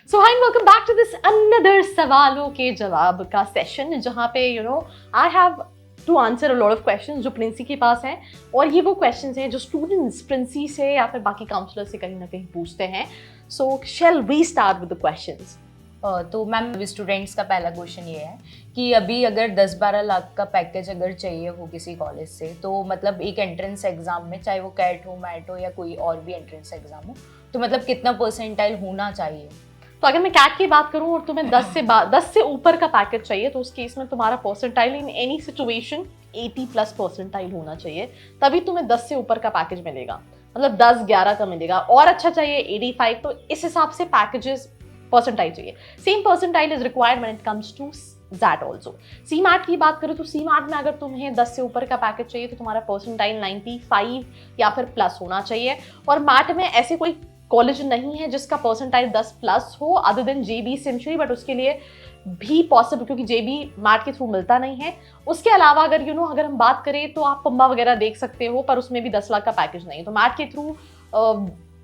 So hi, welcome back to this another सवालों के जवाब का सेशन, जहाँ पे I have to answer a lot of questions जो प्रिंसी के पास हैं, और ये वो क्वेश्चंस हैं जो स्टूडेंट्स प्रिंसी से या फिर बाकी काउंसलर से कहीं ना कहीं पूछते हैं. So shall we start with the questions. तो मैम स्टूडेंट्स का पहला क्वेश्चन ये है कि अभी अगर 10-12 लाख का पैकेज अगर चाहिए हो किसी कॉलेज से, तो मतलब एक एंट्रेंस एग्जाम में, चाहे वो कैट हो, मैट हो या कोई और भी एंट्रेंस एग्जाम हो, तो मतलब कितना परसेंटाइल होना चाहिए? तो अगर मैं कैट की बात करूं और तुम्हें 10 से ऊपर का पैकेज चाहिए, तो उस केस में तुम्हारा percentile in any situation 80+ percentile होना चाहिए, तभी तुम्हें 10 से ऊपर का पैकेज मिलेगा. मतलब 10-11 का मिलेगा. और अच्छा चाहिए 85. तो इस हिसाब से पैकेजेस परसेंटाइल चाहिए. Same percentile is required when it comes to that also. CMAT की बात करें तो CMAT में अगर तुम्हें 10 से ऊपर का पैकेज चाहिए तो तुम्हारा परसेंटाइल 95 या फिर प्लस होना चाहिए. और मैट में ऐसे कोई कॉलेज नहीं है जिसका परसेंटाइल 10+ हो अदर देन JB सिमश्री, बट उसके लिए भी पॉसिबल, क्योंकि JB मैट के थ्रू मिलता नहीं है. उसके अलावा अगर अगर हम बात करें तो आप पम्बा वगैरह देख सकते हो, पर उसमें भी 10 लाख का पैकेज नहीं है. तो मैट के थ्रू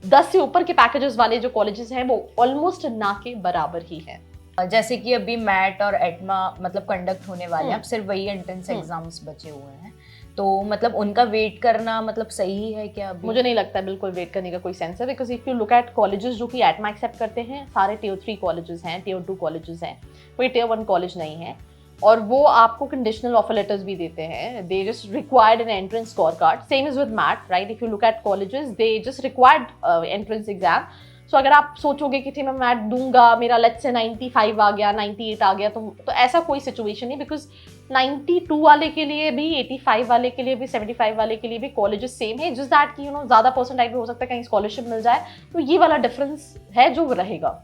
10 से ऊपर के पैकेजेस वाले जो कॉलेजेस हैं वो ऑलमोस्ट ना के बराबर ही है. जैसे कि अभी मैट और एटमा मतलब कंडक्ट होने वाले हैं, अब सिर्फ वही एंट्रेंस एग्जाम्स बचे हुए हैं, तो मतलब उनका वेट करना मतलब सही है क्या अभी? मुझे नहीं लगता है बिल्कुल वेट करने का कोई सेंस है, because if you look at colleges जो कि एटमा एक्सेप्ट करते हैं, सारे Tier 3 कॉलेजेस हैं, Tier 2 कॉलेजेस हैं, कोई Tier 1 कॉलेज नहीं है. और वो आपको कंडीशनल ऑफर लेटर्स भी देते हैं. They just required an entrance score card. Same is with MAT, right? If you look at colleges, they just required entrance exam. So अगर आप सोचोगे कि मैं मैट दूंगा, मेरा लेट्स से 95 आ गया, 98 आ गया, तो ऐसा कोई सिचुएशन नहीं, बिकॉज 92 वाले के लिए भी, 85 वाले के लिए भी, 75 वाले के लिए भी कॉलेजेस सेम है. जस्ट दैट कि ज़्यादा परसेंटाइल भी हो सकता है कहीं स्कॉलरशिप मिल जाए, तो ये वाला डिफरेंस है जो रहेगा.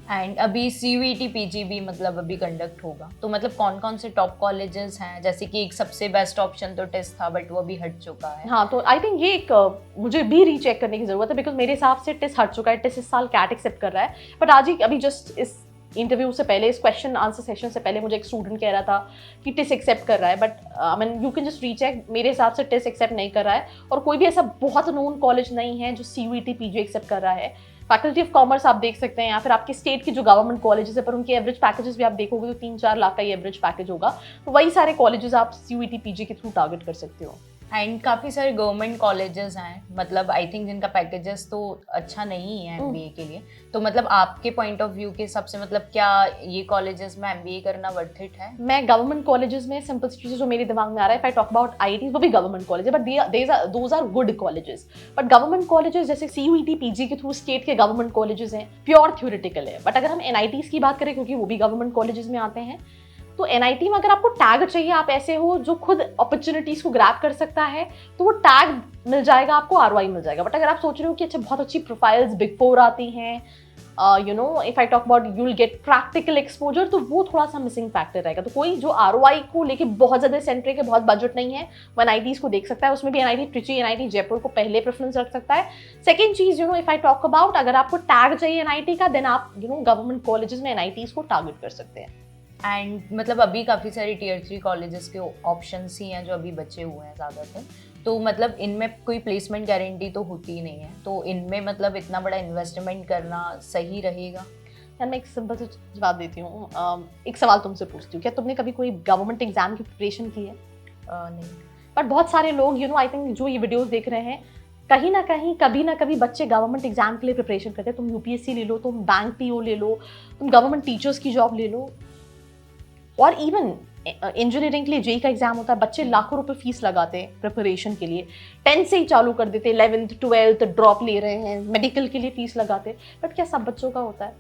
एंड अभी CUET PG भी मतलब अभी कंडक्ट होगा, तो मतलब कौन कौन से टॉप कॉलेजेस हैं? जैसे कि एक सबसे बेस्ट ऑप्शन तो टेस्ट था, बट वो भी हट चुका है. हाँ, तो आई थिंक ये एक मुझे भी रीचेक करने की जरूरत है, बिकॉज मेरे हिसाब से टेस्ट हट चुका है. टेस्ट इस साल कैट एक्सेप्ट कर रहा है, बट आज ही अभी जस्ट इस इंटरव्यू से पहले, इस क्वेश्चन आंसर सेशन से पहले, मुझे एक स्टूडेंट कह रहा था कि टेस्ट एक्सेप्ट कर रहा है, but I mean you can just recheck. मेरे हिसाब से टेस्ट एक्सेप्ट नहीं कर रहा है, और कोई भी ऐसा बहुत नोन कॉलेज नहीं है जो CUET PG एक्सेप्ट कर रहा है. फैकल्टी ऑफ कॉमर्स आप देख सकते हैं, या फिर आपके स्टेट की जो गवर्नमेंट कॉलेजेस है, पर उनके एवरेज पैकेजेस भी आप देखोगे तो 3-4 लाख का ही एवरेज पैकेज होगा. तो वही सारे कॉलेजेस आप CUET PG के थ्रू टारगेट कर सकते हो. एंड काफ़ी सारे गवर्नमेंट कॉलेजेस हैं, मतलब आई थिंक जिनका पैकेजेस तो अच्छा नहीं है MBA के लिए. तो मतलब आपके पॉइंट ऑफ व्यू के हिसाब से मतलब क्या ये कॉलेजेस में MBA करना वर्थ इट है? मैं गवर्नमेंट कॉलेजेस में सिंपल सी चीज़ जो मेरे दिमाग में आ रहा है, if I talk about IITs, वो भी गवर्नमेंट कॉलेज है, but those are good colleges. But government colleges जैसे CUET PG के थ्रू स्टेट के गवर्नमेंट कॉलेजेस हैं, प्योर थ्योरेटिकल है. बट अगर हम NITs की बात करें, क्योंकि वो भी गवर्नमेंट कॉलेजेस में आते हैं, तो NIT में अगर आपको टैग चाहिए, आप ऐसे हो जो खुद अपॉर्चुनिटीज को ग्रैब कर सकता है, तो वो टैग मिल जाएगा आपको, ROI मिल जाएगा. बट अगर आप सोच रहे हो कि अच्छा बहुत अच्छी प्रोफाइल्स बिग 4 आती हैं, if I talk about you will get practical exposure, तो वो थोड़ा सा मिसिंग फैक्टर रहेगा. तो कोई जो ROI को लेके बहुत ज्यादा सेंट्रिक है, बहुत बजट नहीं है, वो NITs को देख सकता है. उसमें भी NIT ट्रिची, NIT जयपुर को पहले प्रेफरेंस रख सकता है. सेकेंड चीज, इफ आई टॉक अबाउट, अगर आपको टैग चाहिए NIT का, देन आप गवर्नमेंट कॉलेजेस में NITs को टारगेट कर सकते हैं. एंड मतलब अभी काफ़ी सारे Tier 3 कॉलेजेस के ऑप्शंस ही हैं जो अभी बचे हुए हैं ज़्यादातर, तो मतलब इनमें कोई प्लेसमेंट गारंटी तो होती ही नहीं है, तो इनमें मतलब इतना बड़ा इन्वेस्टमेंट करना सही रहेगा? यार मैं एक सिंपल सा जवाब देती हूँ. एक सवाल तुमसे पूछती हूँ, क्या तुमने कभी कोई गवर्नमेंट एग्जाम की प्रिपरेशन की है? नहीं. बट बहुत सारे लोग आई थिंक जो ये वीडियोस देख रहे हैं, कहीं ना कहीं कभी ना कभी बच्चे गवर्नमेंट एग्जाम के लिए प्रिपरेशन करते हैं. तुम UPSC ले लो, तुम बैंक PO ले लो, तुम गवर्नमेंट टीचर्स की जॉब ले लो, और इवन इंजीनियरिंग के लिए JEE का एग्जाम होता है. बच्चे लाखों रुपए फीस लगाते हैं प्रिपरेशन के लिए, 10th से ही चालू कर देते, 11th 12th ड्रॉप ले रहे हैं, मेडिकल के लिए फीस लगाते. बट क्या सब बच्चों का होता है?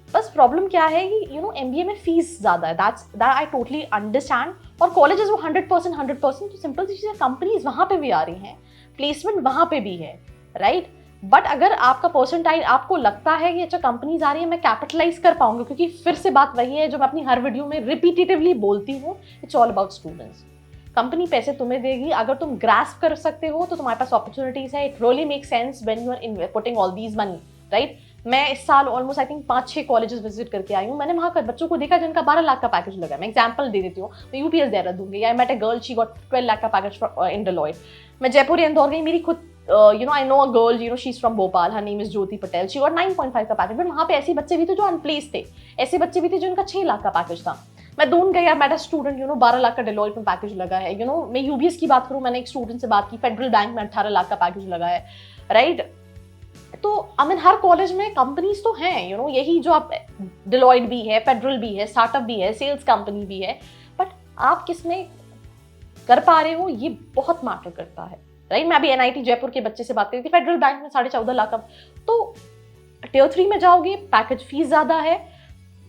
बस प्रॉब्लम क्या है कि MBA में फीस ज़्यादा है, दैट आई टोटली अंडरस्टैंड. और कॉलेजेस वो 100%, तो सिंपल सी चीज़ है, कंपनीज वहाँ पे भी आ रही हैं, प्लेसमेंट वहाँ पे भी है, राइट? बट अगर आपका परसेंटाइल, आपको लगता है कि अच्छा कंपनीज आ रही है, मैं कैपिटलाइज कर पाऊंगी, क्योंकि फिर से बात वही है जो मैं अपनी हर वीडियो में रिपीटेटिवली बोलती हूँ, it's all about students. Company पैसे तुम्हें देगी, अगर तुम ग्रास्प कर सकते हो तो तुम्हारे पास अपॉर्चुनिटीज है. It really make sense when you are putting all these money, right? मैं इस साल almost I think 5-6 colleges visit करके आई हूँ. मैंने वहाँ कर बच्चों को देखा जिनका 12 लाख का पैकेज लगा. मैं एग्जाम्पल दे देती हूँ, मैं UPS देहरादून दूंगी, या मैं met a girl, she got 12 lakh का पैकेज इन Deloitte. मैं जयपुर या इंदौर गई, मेरी खुद I know a girl, she's from Bhopal, her name is Jyoti Patel, she got 9.5 का पैकेज, बट वहाँ पे ऐसे बच्चे भी थे जो अनप्लेस थे, ऐसे बच्चे भी थे जिनका 6 लाख का पैकेज था। मैं दून गई, मैं स्टूडेंट 12 लाख का डेलॉयट में पैकेज लगा है, मैं यूबीएस की बात करूँ, मैंने एक स्टूडेंट से बात की, फेडरल बैंक में 18 लाख का पैकेज लगा है, राइट। तो आई मीन हर कॉलेज में कंपनीज तो हैं, यही जो आप डेलॉयट भी है, फेडरल भी है, स्टार्टअप भी है, सेल्स कंपनी भी है, बट आप किसमें कर पा रहे हो ये बहुत मैटर करता है, राइट। मैं अभी एनआईटी जयपुर के बच्चे से बात करी थी, फेडरल बैंक में 14.5 लाख का, तो टियर 3 में जाओगे, पैकेज फीस ज़्यादा है,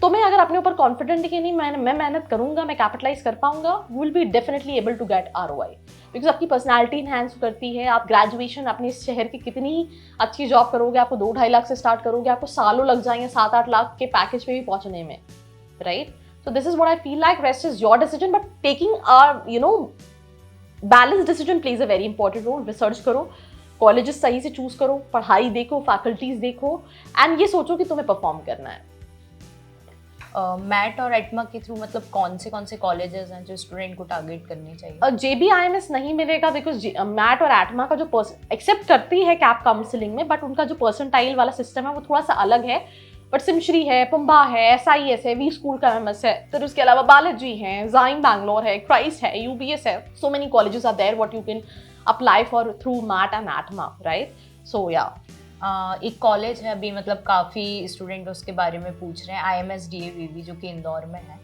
तो मैं अगर अपने ऊपर कॉन्फिडेंट कि नहीं मैं मेहनत करूंगा, मैं कैपिटलाइज कर पाऊंगा, you will be definitely able to get ROI, because आपकी पर्सनालिटी इनहेंस करती है। आप ग्रेजुएशन अपने इस शहर की कितनी अच्छी जॉब करोगे, आपको 2-2.5 लाख से स्टार्ट करोगे, आपको सालों लग जाएंगे 7-8 लाख के पैकेज पे भी पहुंचने में, right. So this is what I feel like, rest is your decision, but taking balance decision plays a very important role. Research करो, कॉलेजेस सही से चूज करो, पढ़ाई देखो, फैकल्टीज देखो, एंड ये सोचो कि तुम्हें परफॉर्म करना है। मैट और एटमा के थ्रू मतलब कौन से कॉलेजेस हैं जो स्टूडेंट को टारगेट करनी चाहिए? JBIMS नहीं मिलेगा, बिकॉज मैट और एटमा का जो एक्सेप्ट करती है कैप काउंसलिंग में, बट उनका जो परसेंटाइल वाला सिस्टम है वो थोड़ा सा अलग है। बट सिमश्री है, पुम्बा है, SIS है, वी स्कूल का MS है, फिर उसके अलावा बालाजी है, जाइन बैंगलोर है, क्राइस्ट है, UBS है, so many colleges are there what you can apply for through MAT and ATMA, right. So या एक कॉलेज है अभी मतलब काफ़ी स्टूडेंट उसके बारे में पूछ रहे हैं, IMSDAVV जो कि इंदौर में है,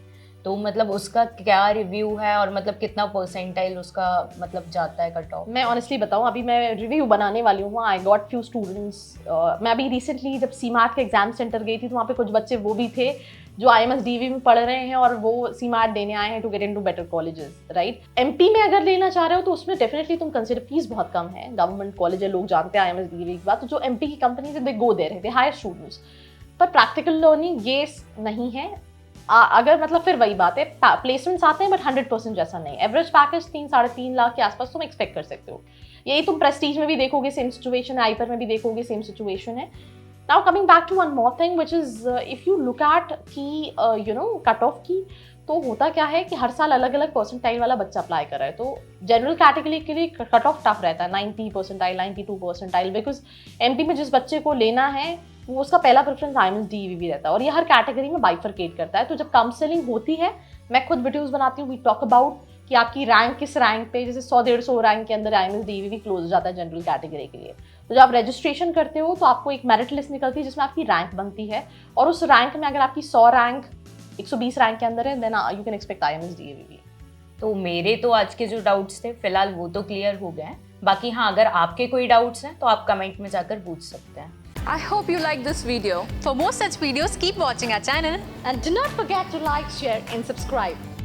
तो मतलब उसका क्या रिव्यू है और मतलब कितना परसेंटाइल उसका मतलब जाता है कट ऑफ? मैं ऑनेस्टली बताऊं, अभी मैं रिव्यू बनाने वाली हूँ। आई गॉट फ्यू स्टूडेंट्स, मैं अभी रिसेंटली जब CMAT के एग्जाम सेंटर गई थी तो वहाँ पे कुछ बच्चे वो भी थे जो IMSDAVV में पढ़ रहे हैं और वो CMAT देने आए हैं to get into better colleges, right. MP में अगर लेना चाह रहे हो तो उसमें डेफिनेटली तुम कंसिडर, फीस बहुत कम है, गवर्नमेंट कॉलेज है, लोग जानते हैं IMSDAVV की बात, तो जो MP की कंपनीज दे गो देयर है, दे हायर स्टूडेंट्स, पर प्रैक्टिकल लर्निंग ये नहीं है। अगर मतलब फिर वही बात है, प्लेसमेंट्स आते हैं बट 100% जैसा नहीं। एवरेज पैकेज 3-3.5 लाख के आसपास तुम एक्सपेक्ट कर सकते हो। यही तुम प्रेस्टीज में भी देखोगे, सेम सिचुएशन है, आईपर में भी देखोगे, सेम सिचुएशन है। Now coming back to one more thing which is, if you look at की कट ऑफ की, तो होता क्या है कि हर साल अलग अलग परसेंटाइल वाला बच्चा अप्लाई कर रहा है, तो जनरल कैटेगरी के लिए कट ऑफ टफ रहता है, 90 परसेंटाइल, 92 परसेंटाइल, बिकॉज MP में जिस बच्चे को लेना है वो उसका पहला प्रेफरेंस IMSDAVV रहता है, और ये हर कैटेगरी में बाइफरकेट करता है। तो जब काउंसलिंग होती है, मैं खुद वीडियोस बनाती हूँ, वी टॉक अबाउट कि आपकी रैंक किस रैंक पे, जैसे 100-150 रैंक के अंदर IMSDAVV क्लोज हो जाता है जनरल कैटेगरी के लिए। तो जब आप रजिस्ट्रेशन करते हो तो आपको एक मेरिट लिस्ट निकलती है जिसमें आपकी रैंक बनती है, और उस रैंक में अगर आपकी 100 रैंक 120 रैंक के अंदर है, then you can expect IMSDAVV। तो मेरे तो आज के जो डाउट्स थे फिलहाल वो तो क्लियर हो गए हैं, बाकी हाँ अगर आपके कोई डाउट्स हैं तो आप कमेंट में जाकर पूछ सकते हैं। I hope you like this video. For more such videos, keep watching our channel. And do not forget to like, share and subscribe.